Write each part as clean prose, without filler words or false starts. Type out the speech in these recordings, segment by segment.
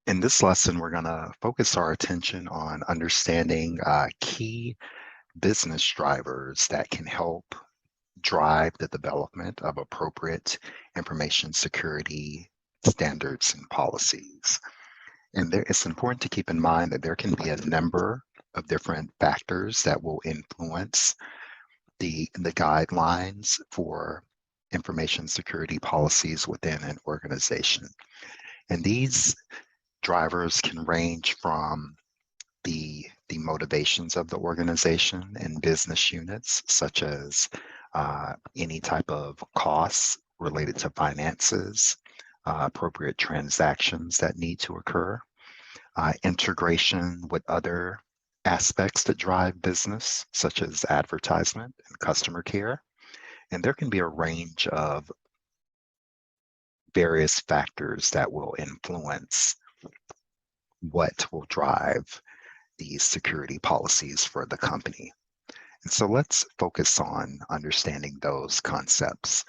In this lesson, we're going to focus our attention on understanding key business drivers that can help drive the development of appropriate information security standards and policies. And it's important to keep in mind that there can be a number of different factors that will influence the guidelines for information security policies within an organization. And these drivers can range from the motivations of the organization and business units, such as any type of costs related to finances, appropriate transactions that need to occur, integration with other aspects that drive business, such as advertisement and customer care. And there can be a range of various factors that will influence what will drive these security policies for the company. And so let's focus on understanding those concepts.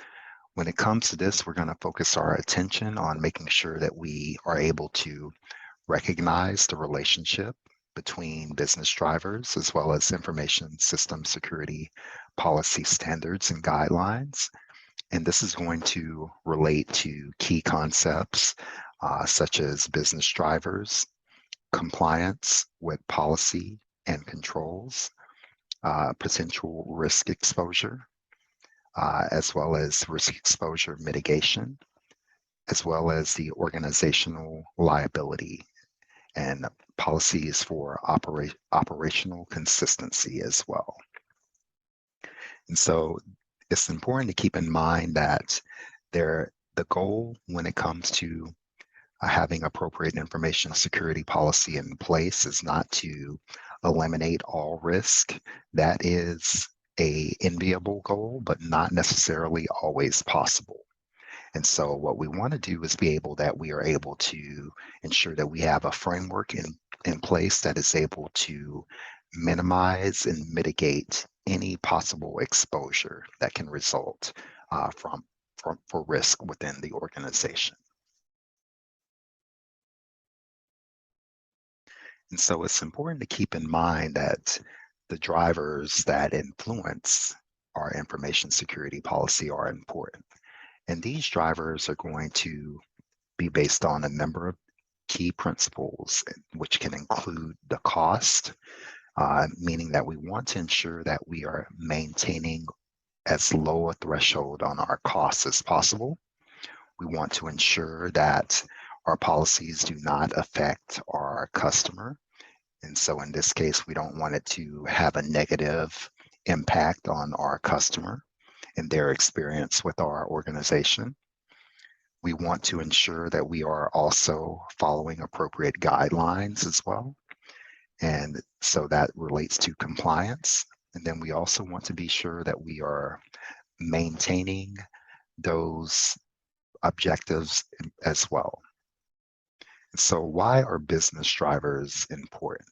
When it comes to this, we're going to focus our attention on making sure that we are able to recognize the relationship between business drivers as well as information system security policy standards and guidelines. And this is going to relate to key concepts such as business drivers, compliance with policy and controls, potential risk exposure, as well as risk exposure mitigation, as well as the organizational liability and policies for operational consistency as well. And so it's important to keep in mind that the goal when it comes to having appropriate information security policy in place is not to eliminate all risk. That is a enviable goal, but not necessarily always possible. And so what we want to do is we are able to ensure that we have a framework in place that is able to minimize and mitigate any possible exposure that can result for risk within the organization. And so it's important to keep in mind that the drivers that influence our information security policy are important. And these drivers are going to be based on a number of key principles, which can include the cost, meaning that we want to ensure that we are maintaining as low a threshold on our costs as possible. We want to ensure that our policies do not affect our customer. And so in this case, we don't want it to have a negative impact on our customer and their experience with our organization. We want to ensure that we are also following appropriate guidelines as well. And so that relates to compliance. And then we also want to be sure that we are maintaining those objectives as well. So why are business drivers important?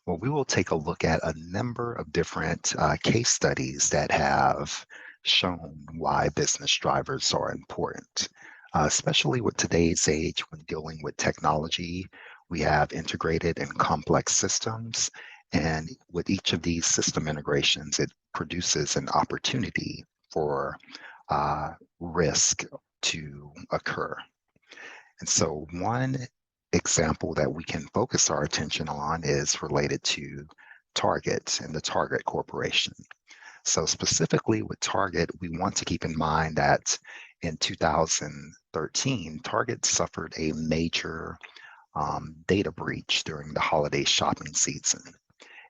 Well, we will take a look at a number of different case studies that have shown why business drivers are important, especially with today's age when dealing with technology. We have integrated and complex systems, and with each of these system integrations, it produces an opportunity for risk to occur. And so one example that we can focus our attention on is related to Target and the Target Corporation. So specifically with Target, we want to keep in mind that in 2013, Target suffered a major data breach during the holiday shopping season.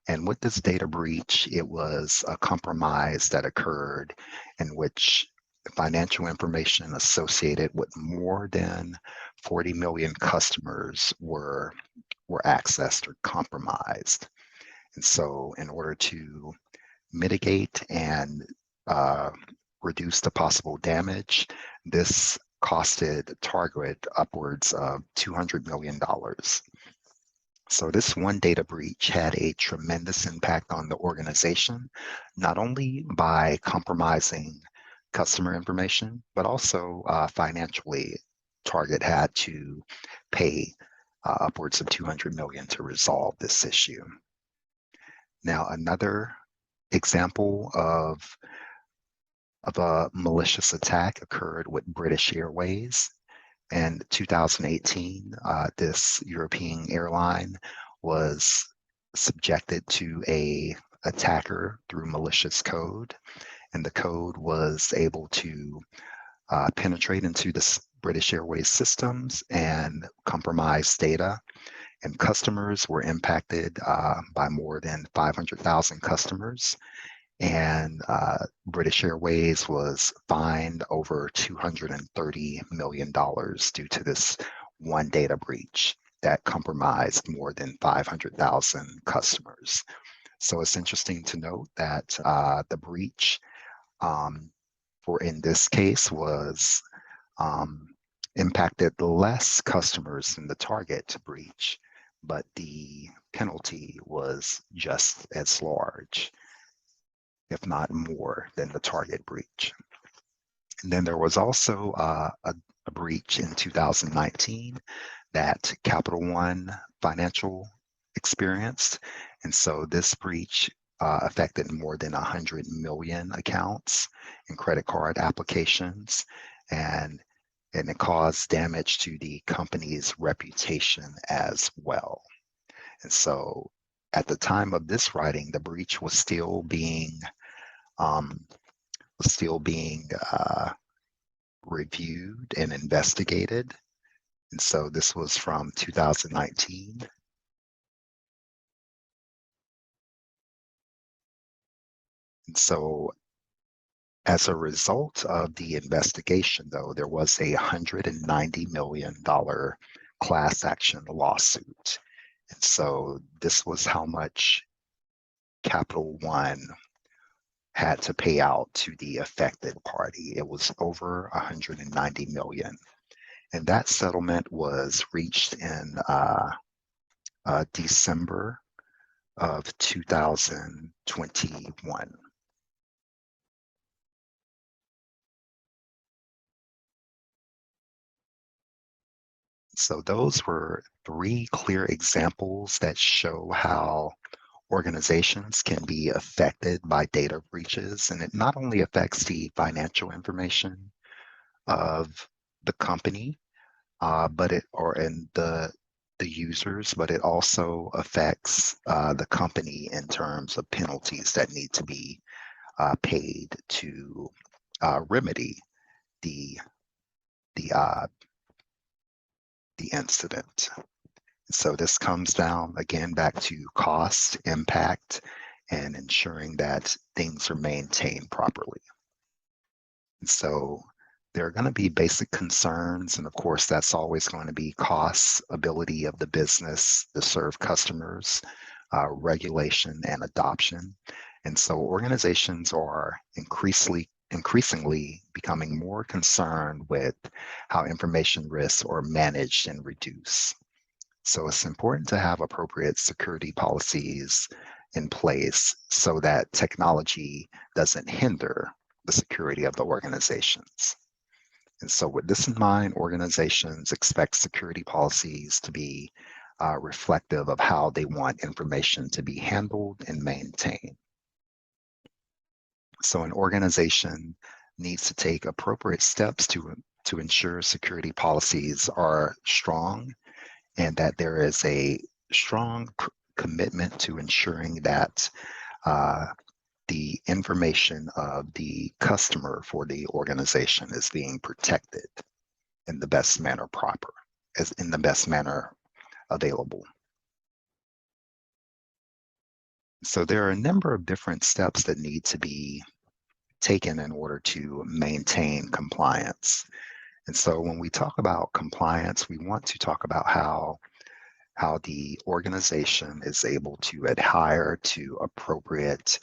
And with this data breach, it was a compromise that occurred in which financial information associated with more than 40 million customers were accessed or compromised. And so in order to mitigate and reduce the possible damage, this costed Target upwards of $200 million. So this one data breach had a tremendous impact on the organization, not only by compromising customer information, but also financially. Target had to pay upwards of $200 million to resolve this issue. Now, another example of a malicious attack occurred with British Airways. In 2018, this European airline was subjected to a attacker through malicious code, and the code was able to penetrate into the British Airways systems and compromise data. And customers were impacted by more than 500,000 customers. And British Airways was fined over $230 million due to this one data breach that compromised more than 500,000 customers. So it's interesting to note that the breach for in this case was impacted less customers than the Target breach, but the penalty was just as large, if not more, than the Target breach. And then there was also a breach in 2019 that Capital One Financial experienced. And so this breach affected more than 100 million accounts and credit card applications, and it caused damage to the company's reputation as well. And so at the time of this writing, the breach was still being reviewed and investigated. And so this was from 2019. And so as a result of the investigation, though, there was a $190 million class action lawsuit. And so this was how much Capital One had to pay out to the affected party. It was over 190 million. And that settlement was reached in December of 2021. So those were 3 clear examples that show how organizations can be affected by data breaches, and it not only affects the financial information of the company, but the users, but it also affects the company in terms of penalties that need to be paid to remedy the incident. So this comes down again back to cost, impact, and ensuring that things are maintained properly. And so there are going to be basic concerns, and of course that's always going to be costs, ability of the business to serve customers, regulation, and adoption. And so organizations are increasingly becoming more concerned with how information risks are managed and reduced. So it's important to have appropriate security policies in place so that technology doesn't hinder the security of the organizations. And so with this in mind, organizations expect security policies to be reflective of how they want information to be handled and maintained. So an organization needs to take appropriate steps to ensure security policies are strong, and that there is a strong commitment to ensuring that the information of the customer for the organization is being protected in the best manner in the best manner available. So there are a number of different steps that need to be taken in order to maintain compliance. And so when we talk about compliance, we want to talk about how the organization is able to adhere to appropriate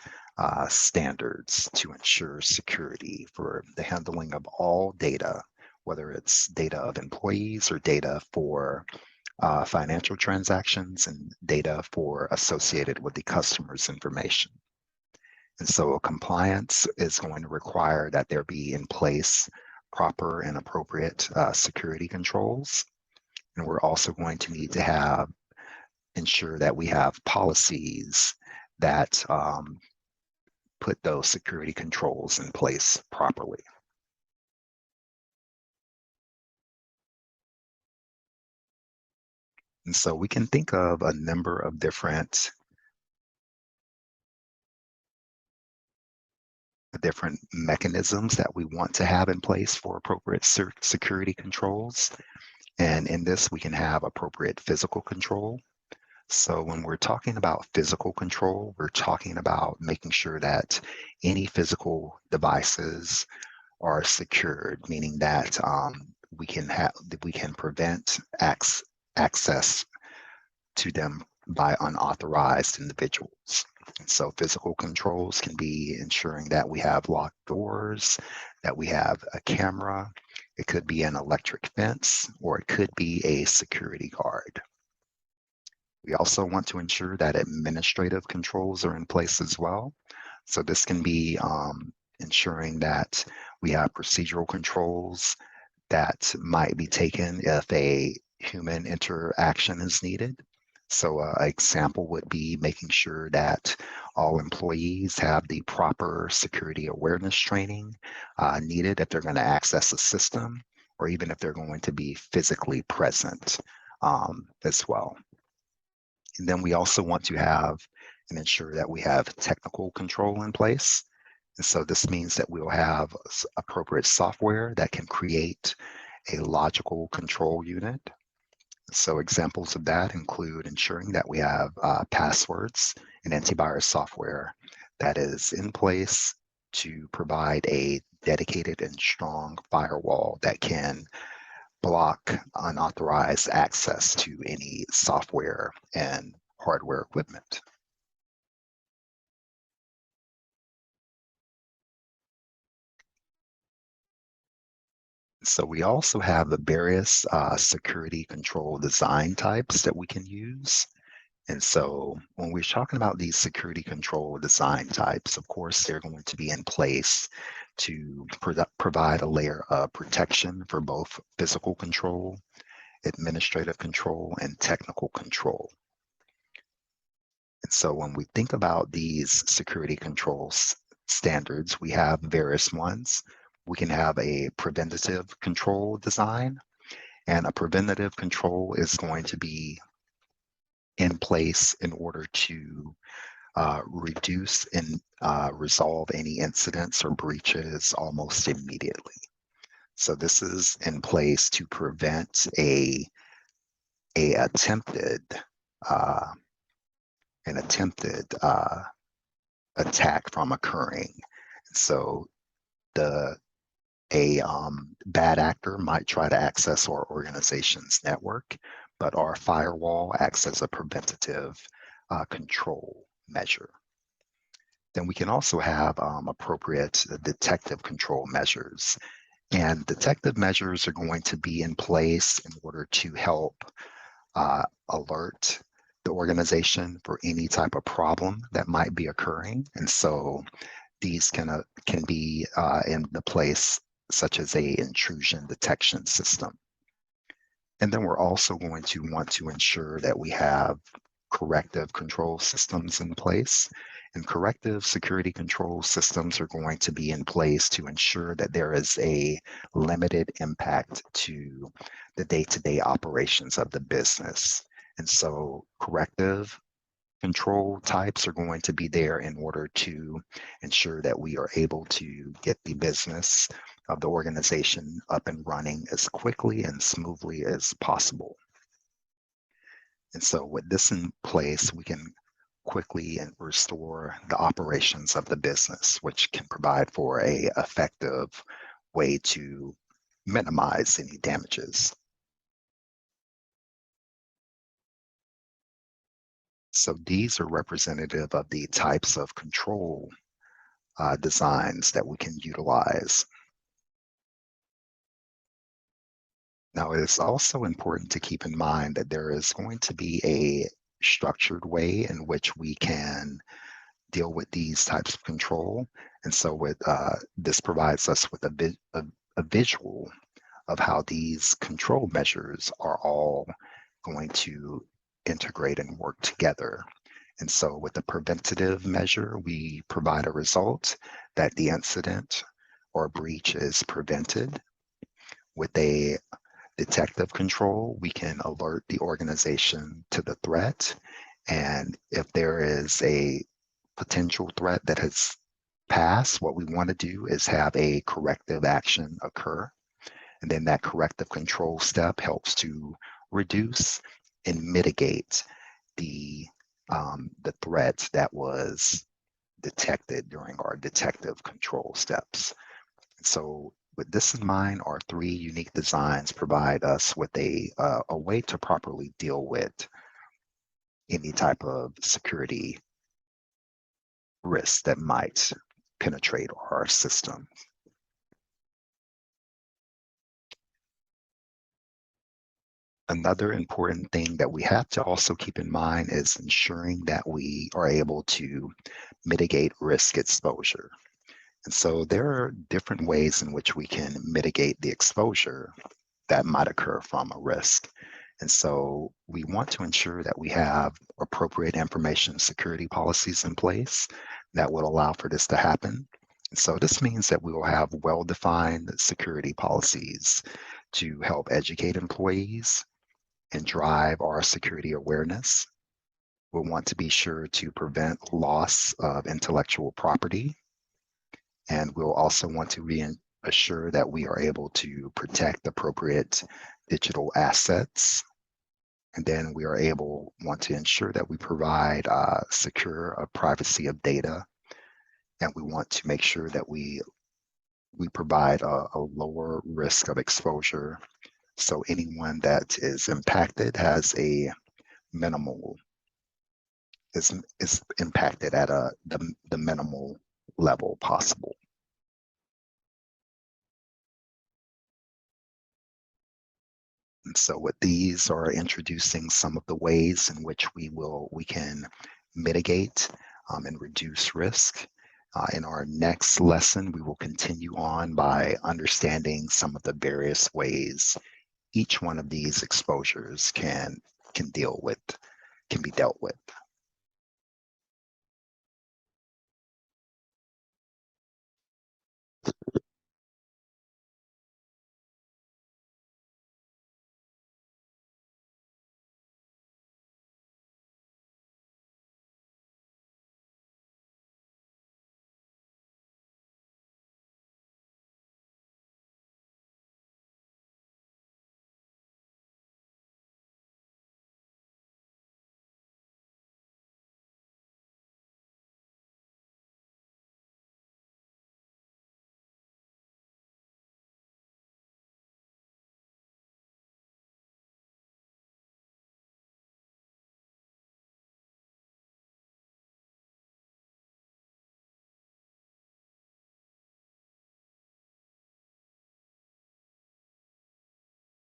standards to ensure security for the handling of all data, whether it's data of employees or data for financial transactions and data associated with the customer's information. And so compliance is going to require that there be in place proper and appropriate security controls. And we're also going to need to ensure that we have policies that put those security controls in place properly. And so we can think of a number of different mechanisms that we want to have in place for appropriate security controls. And in this, we can have appropriate physical control. So when we're talking about physical control, we're talking about making sure that any physical devices are secured, meaning that we can prevent access to them by unauthorized individuals. And so physical controls can be ensuring that we have locked doors, that we have a camera. It could be an electric fence, or it could be a security guard. We also want to ensure that administrative controls are in place as well. So this can be ensuring that we have procedural controls that might be taken if a human interaction is needed. So an example would be making sure that all employees have the proper security awareness training needed if they're going to access a system, or even if they're going to be physically present as well. And then we also want to have and ensure that we have technical control in place. And so this means that we'll have appropriate software that can create a logical control unit. So examples of that include ensuring that we have passwords and antivirus software that is in place to provide a dedicated and strong firewall that can block unauthorized access to any software and hardware equipment. So we also have the various security control design types that we can use. And so when we're talking about these security control design types, of course, they're going to be in place to provide a layer of protection for both physical control, administrative control, and technical control. And so when we think about these security controls standards, we have various ones. We can have a preventative control design, and a preventative control is going to be in place in order to reduce and resolve any incidents or breaches almost immediately. So this is in place to prevent a attempted attack from occurring. So a bad actor might try to access our organization's network, but our firewall acts as a preventative control measure. Then we can also have appropriate detective control measures. And detective measures are going to be in place in order to help alert the organization for any type of problem that might be occurring. And so these can be in the place such as a intrusion detection system. And then we're also going to want to ensure that we have corrective control systems in place. And corrective security control systems are going to be in place to ensure that there is a limited impact to the day-to-day operations of the business. And so corrective control types are going to be there in order to ensure that we are able to get the business of the organization up and running as quickly and smoothly as possible. And so with this in place, we can quickly and restore the operations of the business, which can provide for a effective way to minimize any damages. So these are representative of the types of control designs that we can utilize. Now, it is also important to keep in mind that there is going to be a structured way in which we can deal with these types of control. And so this provides us with a visual of how these control measures are all going to integrate and work together. And so with the preventative measure, we provide a result that the incident or breach is prevented. With a detective control, we can alert the organization to the threat. And if there is a potential threat that has passed, what we want to do is have a corrective action occur. And then that corrective control step helps to reduce and mitigate the threat that was detected during our detective control steps. So with this in mind, our three unique designs provide us with a way to properly deal with any type of security risk that might penetrate our system. Another important thing that we have to also keep in mind is ensuring that we are able to mitigate risk exposure. And so there are different ways in which we can mitigate the exposure that might occur from a risk. And so we want to ensure that we have appropriate information security policies in place that would allow for this to happen. And so this means that we will have well-defined security policies to help educate employees and drive our security awareness. We'll want to be sure to prevent loss of intellectual property. And we'll also want to assure that we are able to protect appropriate digital assets. And then we want to ensure that we provide secure privacy of data. And we want to make sure that we provide a lower risk of exposure. So anyone that is impacted has a minimal, is impacted at the minimal level possible. And so with these are introducing some of the ways in which we can mitigate and reduce risk. In our next lesson, we will continue on by understanding some of the various ways each one of these exposures can be dealt with.